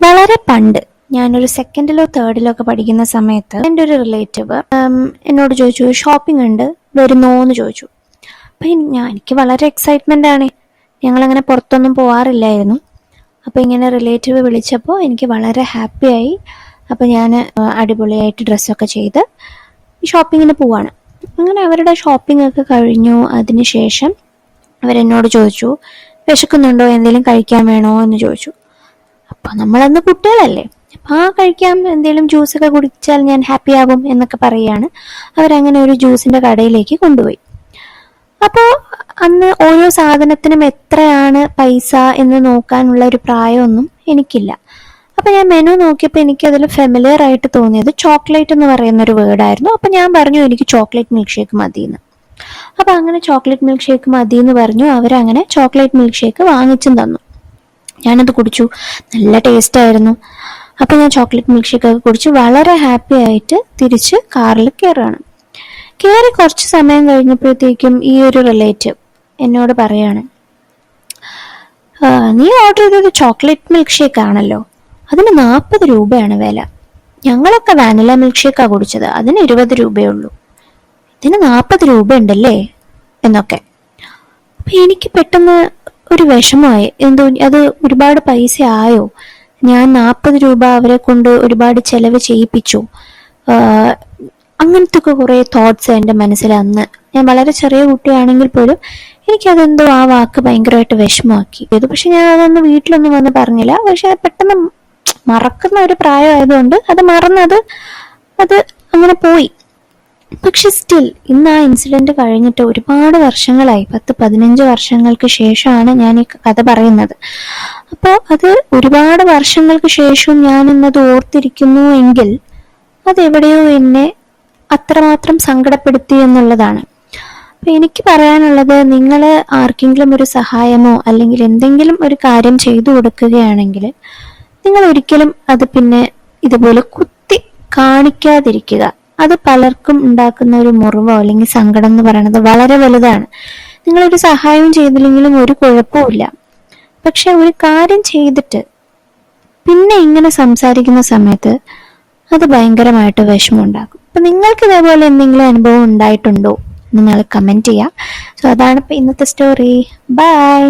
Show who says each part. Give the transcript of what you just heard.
Speaker 1: വളരെ പണ്ട് ഞാനൊരു സെക്കൻഡിലോ തേർഡിലോ ഒക്കെ പഠിക്കുന്ന സമയത്ത് എൻ്റെ ഒരു റിലേറ്റീവ് എന്നോട് ചോദിച്ചു, ഷോപ്പിംഗ് ഉണ്ട്, വരുന്നോ എന്ന് ചോദിച്ചു. അപ്പം എനിക്ക് വളരെ എക്സൈറ്റ്മെൻ്റ് ആണ്. ഞങ്ങളങ്ങനെ പുറത്തൊന്നും പോകാറില്ലായിരുന്നു. അപ്പോൾ ഇങ്ങനെ റിലേറ്റീവ് വിളിച്ചപ്പോൾ എനിക്ക് വളരെ ഹാപ്പിയായി. അപ്പോൾ ഞാൻ അടിപൊളിയായിട്ട് ഡ്രസ്സൊക്കെ ചെയ്ത് ഷോപ്പിങ്ങിന് പോവാണ്. അങ്ങനെ അവരുടെ ഷോപ്പിംഗ് ഒക്കെ കഴിഞ്ഞു. അതിന് ശേഷം അവരെന്നോട് ചോദിച്ചു, വിശക്കുന്നുണ്ടോ, എന്തെങ്കിലും കഴിക്കാൻ വേണോ എന്ന് ചോദിച്ചു. അപ്പോൾ നമ്മളന്ന് കുട്ടികളല്ലേ, അപ്പം കഴിക്കാം, എന്തെങ്കിലും ജ്യൂസൊക്കെ കുടിച്ചാൽ ഞാൻ ഹാപ്പി ആകും എന്നൊക്കെ പറയുകയാണ്. അവരങ്ങനെ ഒരു ജ്യൂസിൻ്റെ കടയിലേക്ക് കൊണ്ടുപോയി. അപ്പോൾ അന്ന് ഓരോ സാധനത്തിനും എത്രയാണ് പൈസ എന്ന് നോക്കാനുള്ള ഒരു പ്രായമൊന്നും എനിക്കില്ല. അപ്പം ഞാൻ മെനു നോക്കിയപ്പോൾ എനിക്കതിൽ ഫെമിലിയർ ആയിട്ട് തോന്നിയത് ചോക്ലേറ്റ് എന്ന് പറയുന്ന ഒരു വേർഡായിരുന്നു. അപ്പം ഞാൻ പറഞ്ഞു എനിക്ക് ചോക്ലേറ്റ് മിൽക്ക് ഷേക്ക് മതിയെന്ന്. അപ്പം അങ്ങനെ ചോക്ലേറ്റ് മിൽക്ക് ഷേക്ക് മതി എന്ന് പറഞ്ഞു. അവരങ്ങനെ ചോക്ലേറ്റ് മിൽക്ക് ഷേക്ക് വാങ്ങിച്ചും തന്നു. ഞാനത് കുടിച്ചു, നല്ല ടേസ്റ്റ് ആയിരുന്നു. അപ്പം ഞാൻ ചോക്ലേറ്റ് മിൽക്ക് ഷേക്ക് ഒക്കെ കുടിച്ച് വളരെ ഹാപ്പി ആയിട്ട് തിരിച്ച് കാറിൽ കയറുകയാണ്. കയറി കുറച്ച് സമയം കഴിഞ്ഞപ്പോഴത്തേക്കും ഈ ഒരു റിലേറ്റീവ് എന്നോട് പറയാണ്, നീ ഓർഡർ ചെയ്തത് ചോക്ലേറ്റ് മിൽക്ക് ഷേക്ക് ആണല്ലോ, അതിന് 40 രൂപയാണ് വില. ഞങ്ങളൊക്കെ വാനില മിൽക്ക് ഷേക്കാണ് കുടിച്ചത്, അതിന് 20 രൂപയേ ഉള്ളൂ. ഇതിന് 40 രൂപ ഉണ്ടല്ലേ എന്നൊക്കെ. അപ്പം എനിക്ക് പെട്ടെന്ന് ഒരു വിഷമമായി. എന്തോ അത് ഒരുപാട് പൈസ ആയോ, ഞാൻ 40 രൂപ അവരെ കൊണ്ട് ഒരുപാട് ചെലവ് ചെയ്യിപ്പിച്ചു. അങ്ങനത്തെ ഒക്കെ കുറേ തോട്ട്സ് എൻ്റെ മനസ്സിൽ അന്ന്. ഞാൻ വളരെ ചെറിയ കുട്ടിയാണെങ്കിൽ പോലും എനിക്കതെന്തോ ആ വാക്ക് ഭയങ്കരമായിട്ട് വിഷമമാക്കി. പക്ഷെ ഞാൻ അതൊന്ന് വീട്ടിലൊന്നും വന്ന് പറഞ്ഞില്ല. പക്ഷെ പെട്ടെന്ന് മറക്കുന്ന ഒരു പ്രായമായതുകൊണ്ട് അത് മറന്നത് അത് അങ്ങനെ പോയി. പക്ഷെ സ്റ്റിൽ ഇന്ന് ആ ഇൻസിഡന്റ് കഴിഞ്ഞിട്ട് ഒരുപാട് വർഷങ്ങളായി, 10-15 വർഷങ്ങൾക്ക് ശേഷമാണ് ഞാൻ ഈ കഥ പറയുന്നത്. അപ്പോൾ അത് ഒരുപാട് വർഷങ്ങൾക്ക് ശേഷം ഞാൻ ഇന്നത് ഓർത്തിരിക്കുന്നു എങ്കിൽ അതെവിടെയോ എന്നെ അത്രമാത്രം സങ്കടപ്പെടുത്തി എന്നുള്ളതാണ്. അപ്പം എനിക്ക് പറയാനുള്ളത്, നിങ്ങൾ ആർക്കെങ്കിലും ഒരു സഹായമോ അല്ലെങ്കിൽ എന്തെങ്കിലും ഒരു കാര്യം ചെയ്തു കൊടുക്കുകയാണെങ്കിൽ നിങ്ങൾ ഒരിക്കലും അത് പിന്നെ ഇതുപോലെ കുത്തി കാണിക്കാതിരിക്കുക. അത് പലർക്കും ഉണ്ടാക്കുന്ന ഒരു മുറിവോ അല്ലെങ്കിൽ സങ്കടം എന്ന് പറയുന്നത് വളരെ വലുതാണ്. നിങ്ങളൊരു സഹായം ചെയ്തില്ലെങ്കിലും ഒരു കുഴപ്പമില്ല. പക്ഷെ ഒരു കാര്യം ചെയ്തിട്ട് പിന്നെ ഇങ്ങനെ സംസാരിക്കുന്ന സമയത്ത് അത് ഭയങ്കരമായിട്ട് വിഷമമുണ്ടാക്കും. അപ്പം നിങ്ങൾക്ക് ഇതേപോലെ എന്തെങ്കിലും അനുഭവം ഉണ്ടായിട്ടുണ്ടോ നിങ്ങൾ കമൻറ്റ് ചെയ്യാം. സോ അതാണ് ഇപ്പം ഇന്നത്തെ സ്റ്റോറി. ബൈ.